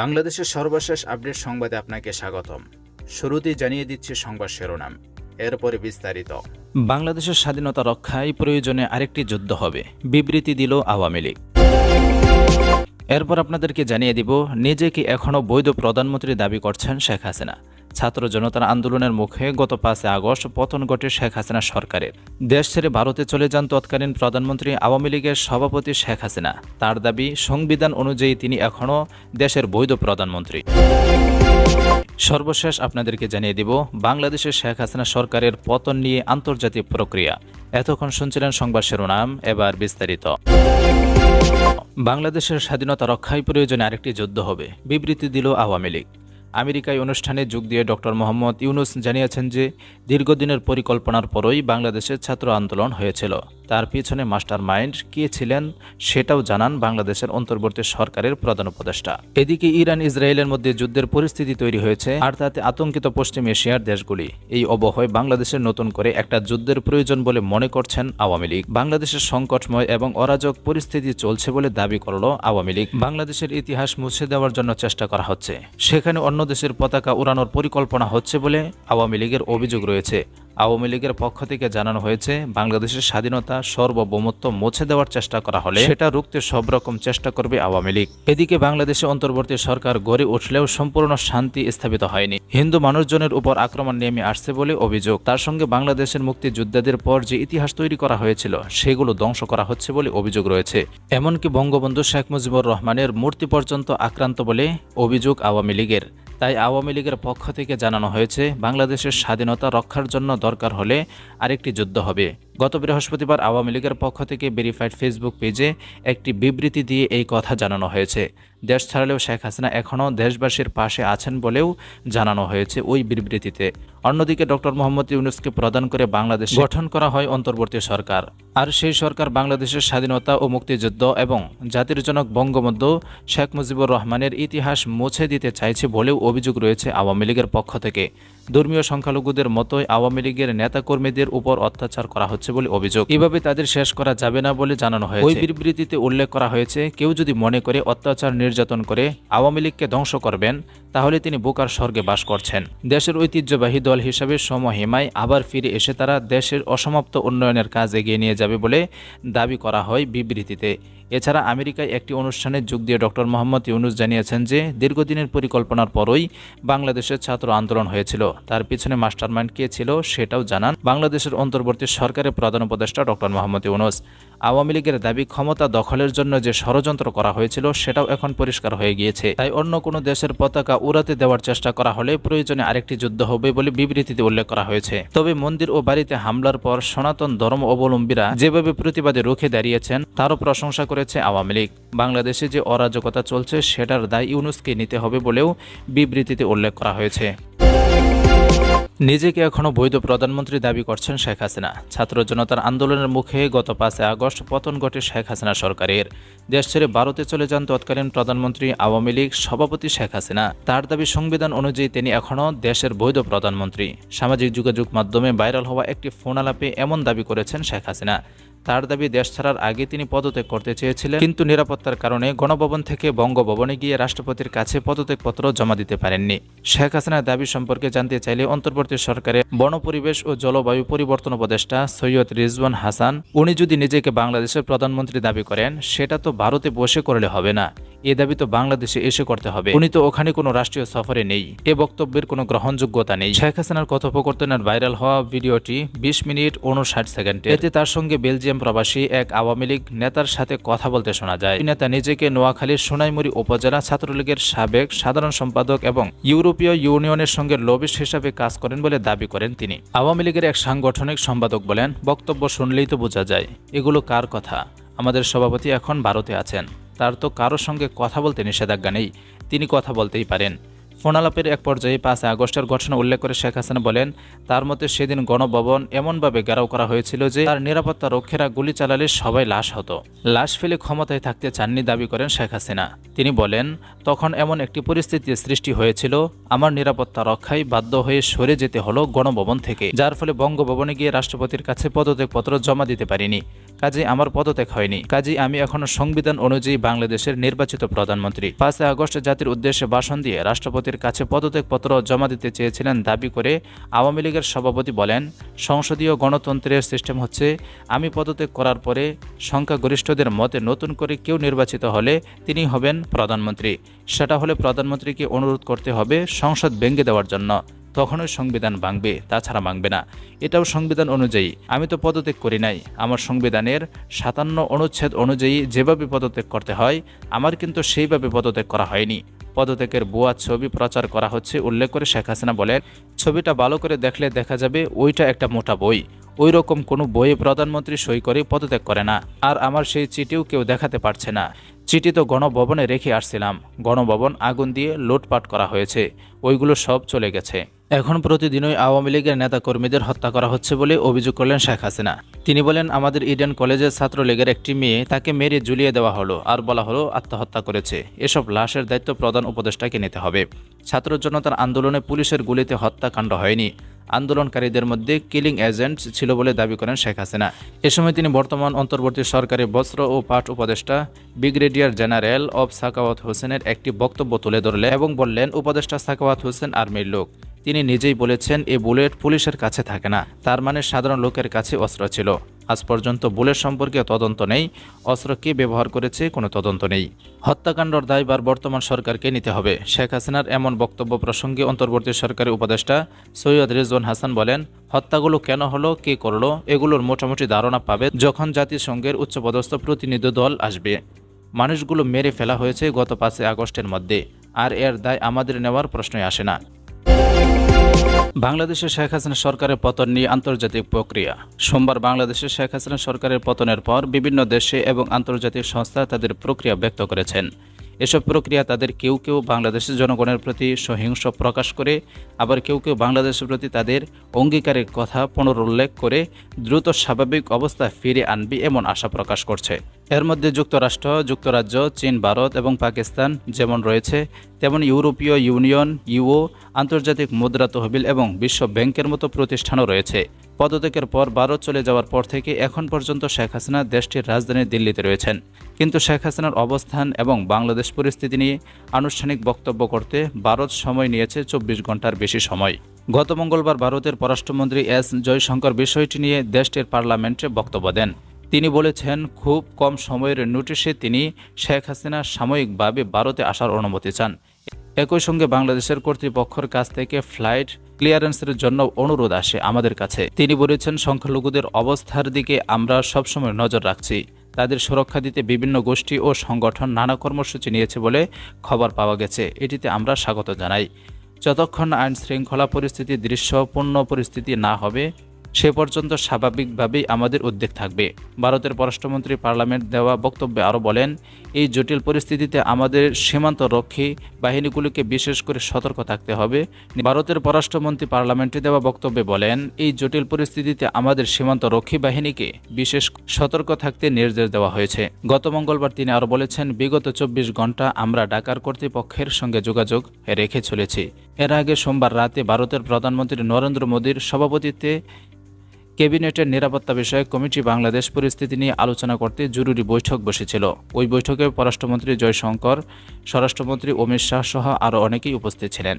বাংলাদেশের সর্বশেষ আপডেট সংবাদে আপনাকে স্বাগতম। শুরুতেই জানিয়ে দিচ্ছি সংবাদ শিরোনাম, এরপরে বিস্তারিত। বাংলাদেশের স্বাধীনতা রক্ষায় প্রয়োজনে আরেকটি যুদ্ধ হবে, বিবৃতি দিল আওয়ামী লীগ। এরপর আপনাদেরকে জানিয়ে দিব, নিজেকে এখনও বৈধ প্রধানমন্ত্রী দাবি করছেন শেখ হাসিনা। ছাত্র জনতার আন্দোলনের মুখে গত 5 আগস্ট পতন ঘটে শেখ হাসিনা সরকারের। দেশ ছেড়ে ভারতে চলে যান তৎকালীন প্রধানমন্ত্রী আওয়ামী লীগের সভাপতি শেখ হাসিনা। তার দাবি, সংবিধান অনুযায়ী তিনি এখনও দেশের বৈধ প্রধানমন্ত্রী। সর্বশেষ আপনাদেরকে জানিয়ে দিব, বাংলাদেশের শেখ হাসিনা সরকারের পতন নিয়ে আন্তর্জাতিক প্রক্রিয়া। এতক্ষণ শুনছিলেন সংবাদ শিরোনাম, এবার বিস্তারিত। বাংলাদেশের স্বাধীনতা রক্ষায় প্রয়োজনে আরেকটি যুদ্ধ হবে, বিবৃতি দিল আওয়ামী লীগ। আমেরিকায় অনুষ্ঠানে যোগ দিয়ে ডক্টর মোহাম্মদ ইউনুস জানিয়েছেন যে দীর্ঘদিনের পরিকল্পনার পরই বাংলাদেশের ছাত্র আন্দোলন হয়েছিল। তার পিছনে মাস্টার মাইন্ড কে ছিলেন সেটাও জানান বাংলাদেশের অন্তর্বর্তী সরকারের প্রধান উপদেষ্টা। এদিকে ইরান ইসরায়েলের মধ্যে যুদ্ধের পরিস্থিতি তৈরি হয়েছে, আর তাতে আতঙ্কিত পশ্চিম এশিয়ার দেশগুলি। এই অবহয় বাংলাদেশের নতুন করে একটা যুদ্ধের প্রয়োজন বলে মনে করছেন আওয়ামী লীগ। বাংলাদেশের সংকটময় এবং অরাজক পরিস্থিতি চলছে বলে দাবি করল আওয়ামী লীগ। বাংলাদেশের ইতিহাস মুছে দেওয়ার জন্য চেষ্টা করা হচ্ছে, সেখানে অন্য দেশের পতাকা উড়ানোর পরিকল্পনা হচ্ছে বলে আওয়ামী লীগের অভিযোগ রয়েছে। আওয়ামী লীগের পক্ষ থেকে জানানো হয়েছে, বাংলাদেশের স্বাধীনতা সার্বভৌমত্ব মুছে দেওয়ার চেষ্টা করা হলে সেটা রুখতে সব রকম চেষ্টা করবে আওয়ামী লীগ। এদিকে বাংলাদেশে অন্তর্বর্তী সরকার গড়ে উঠলেও সম্পূর্ণ শান্তি স্থাপিত হয়নি। হিন্দু মানুষজনের উপর আক্রমণ নেমে আসছে বলে অভিযোগ। তার সঙ্গে বাংলাদেশের মুক্তিযোদ্ধাদের পর যে ইতিহাস তৈরি করা হয়েছিল সেগুলো ধ্বংস করা হচ্ছে বলে অভিযোগ রয়েছে। এমনকি বঙ্গবন্ধু শেখ মুজিবুর রহমানের মূর্তি পর্যন্ত আক্রান্ত বলে অভিযোগ আওয়ামী লীগের। তাই আওয়ামী লীগের পক্ষ থেকে জানানো হয়েছে, বাংলাদেশের স্বাধীনতা রক্ষার জন্য দরকার হলে আরেকটি যুদ্ধ হবে। গত বৃহস্পতিবার আওয়ামী লীগের পক্ষ থেকে ভেরিফাইড ফেসবুক পেজে একটি বিবৃতি দিয়ে এই কথা জানানো হয়েছে। দেশ ছাড়লেও শেখ হাসিনা এখনও দেশবাসীর পাশে আছেন বলেও জানানো হয়েছে ওই বিবৃতিতে। অন্যদিকে ডক্টর মোহাম্মদ ইউনুসকে প্রদান করে বাংলাদেশ গঠন করা হয় অন্তর্বর্তী সরকার। আর সেই সরকার বাংলাদেশের স্বাধীনতা ও মুক্তিযুদ্ধ এবং জাতির জনক বঙ্গবন্ধু শেখ মুজিবুর রহমানের ইতিহাস মুছে দিতে চাইছে বলেও অভিযোগ রয়েছে আওয়ামী লীগের পক্ষ থেকে। ধর্মীয় সংখ্যালঘুদের মতোই আওয়ামী লীগের নেতাকর্মীদের উপর অত্যাচার করা হচ্ছে বলে অভিযোগ। এভাবে তাদের শেষ করা যাবে না বলে জানানো হয়েছে। ওই বিবৃতিতে উল্লেখ করা হয়েছে, কেউ যদি মনে করে অত্যাচার নির্যাতন করে আওয়ামী লীগকে ধ্বংস করবেন, তাহলে তিনি বোকার স্বর্গে বাস করছেন। দেশের ঐতিহ্যবাহী দল হিসাবে সমহিমায় আবার ফিরে এসে তারা দেশের অসমাপ্ত উন্নয়নের কাজ এগিয়ে নিয়ে যাবে বলে দাবি করা হয় বিবৃতিতে। এছাড়া আমেরিকায় একটি অনুষ্ঠানে যোগ দিয়ে ডক্টর মোহাম্মদ ইউনুস জানিয়েছেন যে দীর্ঘদিনের পরিকল্পনার পরই বাংলাদেশের ছাত্র আন্দোলন হয়েছিল। তার পিছনে মাস্টারমাইন্ড কে ছিল সেটাও জানান বাংলাদেশের অন্তর্বর্তী সরকারের প্রধান উপদেষ্টা ডক্টর মোহাম্মদ ইউনুস। আওয়ামী লীগের দাবি, ক্ষমতা দখলের জন্য যে ষড়যন্ত্র করা হয়েছিল সেটাও এখন পরিষ্কার হয়ে গিয়েছে। তাই অন্য কোনো দেশের পতাকা উড়াতে দেওয়ার চেষ্টা করা হলে প্রয়োজনে আরেকটি যুদ্ধ হবে বলে বিবৃতিতে উল্লেখ করা হয়েছে। তবে মন্দির ও বাড়িতে হামলার পর সনাতন ধর্ম অবলম্বীরা যেভাবে প্রতিবাদে রুখে দাঁড়িয়েছেন তারও প্রশংসা করেছে আওয়ামী লীগ। বাংলাদেশে যে অরাজকতা চলছে সেটার দায় ইউনুসকে নিতে হবে বলেও বিবৃতিতে উল্লেখ করা হয়েছে। নিজেকে এখনও বৈধ প্রধানমন্ত্রী দাবি করছেন শেখ হাসিনা। ছাত্র জনতার আন্দোলনের মুখে গত 5 আগস্ট পতন ঘটে শেখ হাসিনা সরকারের। দেশ ছেড়ে ভারতে চলে যান তৎকালীন প্রধানমন্ত্রী আওয়ামী লীগ সভাপতি শেখ হাসিনা। তার দাবি, সংবিধান অনুযায়ী তিনি এখনও দেশের বৈধ প্রধানমন্ত্রী। সামাজিক যোগাযোগ মাধ্যমে ভাইরাল হওয়া একটি ফোন আলাপে এমন দাবি করেছেন শেখ হাসিনা। তার দাবি, দেশ ছাড়ার আগে তিনি পদত্যাগ করতে চেয়েছিলেন, কিন্তু নিরাপত্তার কারণে গণভবন থেকে বঙ্গভবনে গিয়ে রাষ্ট্রপতির কাছে পদত্যাগপত্র জমা দিতে পারেননি। শেখ হাসিনার দাবি সম্পর্কে জানতে চাইলে অন্তর্বর্তী সরকারের বন পরিবেশ ও জলবায়ু পরিবর্তন উপদেষ্টা সৈয়দ রিজওয়ান হাসান, উনি যদি নিজেকে বাংলাদেশের প্রধানমন্ত্রী দাবি করেন সেটা তো ভারতে বসে করলে হবে না, এ দাবি তো বাংলাদেশে এসে করতে হবে। উনি তো ওখানে কোনো রাষ্ট্রীয় সফরে নেই, এ বক্তব্যের কোনো গ্রহণযোগ্যতা নেই। শেখ হাসিনার কথোপকথনের ভাইরাল হওয়া ভিডিওটি 20 মিনিট 59 সেকেন্ডে। এতে তার সঙ্গে বেলজিয়াম প্রবাসী এক আওয়ামী লীগ নেতার সাথে কথা বলতে শোনা যায়। নেতা নিজেকে নোয়াখালীর সোনাইমুড়ি উপজেলা ছাত্রলীগের সাবেক সাধারণ সম্পাদক এবং ইউরোপীয় ইউনিয়নের সঙ্গে লবিস্ট হিসাবে কাজ করেন বলে দাবি করেন তিনি। আওয়ামী লীগের এক সাংগঠনিক সম্পাদক বলেন, বক্তব্য শুনলেই তো বোঝা যায় এগুলো কার কথা। আমাদের সভাপতি এখন ভারতে আছেন, তার তো কারোর সঙ্গে কথা বলতে নিষেধাজ্ঞা নেই, তিনি কথা বলতেই পারেন। ফোনালাপের এক পর্যায়ে 5 আগস্টের ঘটনা উল্লেখ করে শেখ হাসিনা বলেন, তার মতে সেদিন গণভবন এমনভাবে ঘেরাও করা হয়েছিল যে তার নিরাপত্তা রক্ষীরা গুলি চালালে সবাই লাশ হতো। লাশ ফেলে ক্ষমতায় থাকতে চাননি দাবি করেন শেখ হাসিনা। তিনি বলেন, তখন এমন একটি পরিস্থিতির সৃষ্টি হয়েছিল, আমার নিরাপত্তা রক্ষায় বাধ্য হয়ে সরে যেতে হলো গণভবন থেকে, যার ফলে বঙ্গভবনে গিয়ে রাষ্ট্রপতির কাছে পদত্যাগপত্র জমা দিতে পারিনি। কাজেই আমার পদত্যাগ হয়নি। কাজেই আমি এখনো সংবিধান অনুযায়ী বাংলাদেশের নির্বাচিত প্রধানমন্ত্রী। 5 আগস্ট জাতির উদ্দেশ্যে ভাষণ দিয়ে রাষ্ট্রপতির কাছে পদত্যাগপত্র জমা দিতে চেয়েছিলেন দাবি করে আওয়ামী লীগের সভাপতি বলেন, সংসদীয় গণতন্ত্রের সিস্টেম হচ্ছে আমি পদত্যাগ করার পরে সংখ্যাগরিষ্ঠদের মতে নতুন করে কেউ নির্বাচিত হলে তিনি হবেন প্রধানমন্ত্রী। সেটা হলে প্রধানমন্ত্রীকে অনুরোধ করতে হবে সংসদ ভেঙে দেওয়ার জন্য, তখনই সংবিধান ভাঙবে, তাছাড়া ভাঙবে না। এটাও সংবিধান অনুযায়ী। আমি তো পদত্যাগ করি নাই। আমার সংবিধানের 57 অনুচ্ছেদ অনুযায়ী যেভাবে পদত্যাগ করতে হয় আমার কিন্তু সেইভাবে পদত্যাগ করা হয়নি। পদত্যাগের ভুয়া ছবি প্রচার করা হচ্ছে উল্লেখ করে শেখ হাসিনা বলেন, ছবিটা ভালো করে দেখলে দেখা যাবে ওইটা একটা মোটা বই। ওই রকম কোনো বইয়ে প্রধানমন্ত্রী সই করে পদত্যাগ করে না। আর আমার সেই চিঠিও কেউ দেখাতে পারছে না। চিঠি তো গণভবনে রেখে আসছিলাম। গণভবন আগুন দিয়ে লুটপাট করা হয়েছে, ওইগুলো সব চলে গেছে। এখন প্রতিদিনই আওয়ামী লীগের নেতাকর্মীদের হত্যা করা হচ্ছে বলে অভিযোগ করলেন শেখ হাসিনা। তিনি বলেন, আমাদের ইডেন কলেজের ছাত্রলীগের একটি মেয়ে, তাকে মেরে ঝুলিয়ে দেওয়া হলো আর বলা হলো আত্মহত্যা করেছে। এসব লাশের দায়িত্ব প্রধান উপদেষ্টাকে নিতে হবে। ছাত্র জনতার আন্দোলনে পুলিশের গুলিতে হত্যাকাণ্ড হয়নি। আন্দোলনকারীদের মধ্যে কিলিং এজেন্ট ছিল বলে দাবি করেন শেখ হাসিনা। এ সময় তিনি বর্তমান অন্তর্বর্তী সরকারি বস্ত্র ও পাট উপদেষ্টা ব্রিগেডিয়ার জেনারেল অব সাখাওয়াত হোসেনের একটি বক্তব্য তুলে ধরলেন এবং বললেন, উপদেষ্টা সাখাওয়াত হোসেন আর্মির লোক। তিনি নিজেই বলেছেন এই বুলেট পুলিশের কাছে থাকে না, তার মানে সাধারণ লোকের কাছে অস্ত্র ছিল। আজ পর্যন্ত বুলেট সম্পর্কে তদন্ত নেই, অস্ত্র কে ব্যবহার করেছে কোনো তদন্ত নেই। হত্যাকাণ্ডর দায়ভার বর্তমান সরকারকে নিতে হবে। শেখ হাসিনার এমন বক্তব্য প্রসঙ্গে অন্তর্বর্তী সরকারি উপদেষ্টা সৈয়দ রিজওয়ান হাসান বলেন, হত্যাগুলো কেন হলো, কে করলো, এগুলোর মোটামুটি ধারণা পাবে যখন জাতিসংঘের উচ্চপদস্থ প্রতিনিধি দল আসবে। মানুষগুলো মেরে ফেলা হয়েছে গত 5 আগস্টের মধ্যে, আর এর দায় আমাদের নেওয়ার প্রশ্নই আসে না। বাংলাদেশে শেখ হাসিনা সরকারের পতন নিয়ে আন্তর্জাতিক প্রক্রিয়া। সোমবার বাংলাদেশে শেখ হাসিনা সরকারের পতনের পর বিভিন্ন দেশে এবং আন্তর্জাতিক সংস্থা তাদের প্রক্রিয়া ব্যক্ত করেছেন। এসব প্রক্রিয়া তাদের কেউ কেউ বাংলাদেশের জনগণের প্রতি সহিংস প্রকাশ করে, আবার কেউ কেউ বাংলাদেশের প্রতি তাদের অঙ্গীকারের কথা পুনরুল্লেখ করে দ্রুত স্বাভাবিক অবস্থা ফিরে আনবে এমন আশা প্রকাশ করছে। এর মধ্যে যুক্তরাষ্ট্র, যুক্তরাজ্য, চীন, ভারত এবং পাকিস্তান যেমন রয়েছে, তেমন ইউরোপীয় ইউনিয়ন, ইউও, আন্তর্জাতিক মুদ্রা তহবিল এবং বিশ্ব ব্যাংকের মতো প্রতিষ্ঠানও রয়েছে। পদত্যাগের পর ভারত চলে যাওয়ার পর থেকে এখন পর্যন্ত শেখ হাসিনা দেশটির রাজধানী দিল্লিতে রয়েছেন। কিন্তু শেখ হাসিনার অবস্থান এবং বাংলাদেশ পরিস্থিতি নিয়ে আনুষ্ঠানিক বক্তব্য করতে ভারত সময় নিয়েছে 24 ঘন্টার বেশি সময়। গত মঙ্গলবার ভারতের পররাষ্ট্রমন্ত্রী এস জয়শঙ্কর বিষয়টি নিয়ে দেশটির পার্লামেন্টে বক্তব্য দেন। তিনি বলেছেন, খুব কম সময়ের নোটিশে তিনি শেখ হাসিনা সাময়িকভাবে ভারতে আসার অনুমতি চান। একই সঙ্গে বাংলাদেশের কর্তৃপক্ষের কাছ থেকে ফ্লাইট ক্লিয়ারেন্সের জন্য অনুরোধ আসে আমাদের কাছে। তিনি বলেছেন, সংখ্যালঘুদের অবস্থার দিকে আমরা সবসময় নজর রাখছি। তাদের সুরক্ষা দিতে বিভিন্ন গোষ্ঠী ও সংগঠন নানা কর্মসূচি নিয়েছে বলে খবর পাওয়া গেছে। এটিতে আমরা স্বাগত জানাই। যতক্ষণ আইন শৃঙ্খলা পরিস্থিতি দৃশ্যপূর্ণ পরিস্থিতি না হবে সে পর্যন্ত স্বাভাবিকভাবেই আমাদের উদ্বেগ থাকবে। ভারতের পররাষ্ট্রমন্ত্রী পার্লামেন্ট দেওয়া বক্তব্যে আরও বলেন, এই জটিল পরিস্থিতিতে আমাদের সীমান্তরক্ষী বাহিনীগুলোকে বিশেষ করে সতর্ক থাকতে হবে। ভারতের পররাষ্ট্রমন্ত্রী পার্লামেন্টে দেওয়া বক্তব্যে বলেন, এই জটিল পরিস্থিতিতে আমাদের সীমান্তরক্ষী বাহিনীকে বিশেষ সতর্ক থাকতে নির্দেশ দেওয়া হয়েছে। গত মঙ্গলবার তিনি আরও বলেছেন, বিগত 24 ঘন্টা আমরা ঢাকার কর্তৃপক্ষের সঙ্গে যোগাযোগ রেখে চলেছি। এর আগে সোমবার রাতে ভারতের প্রধানমন্ত্রী নরেন্দ্র মোদীর সভাপতিত্বে ক্যাবিনেটের নিরাপত্তা বিষয়ক কমিটি বাংলাদেশ পরিস্থিতি নিয়ে আলোচনা করতে জরুরি বৈঠক বসেছিল। ওই বৈঠকে পররাষ্ট্রমন্ত্রী জয়শঙ্কর, স্বরাষ্ট্রমন্ত্রী অমিত শাহ সহ আরও অনেকেই উপস্থিত ছিলেন।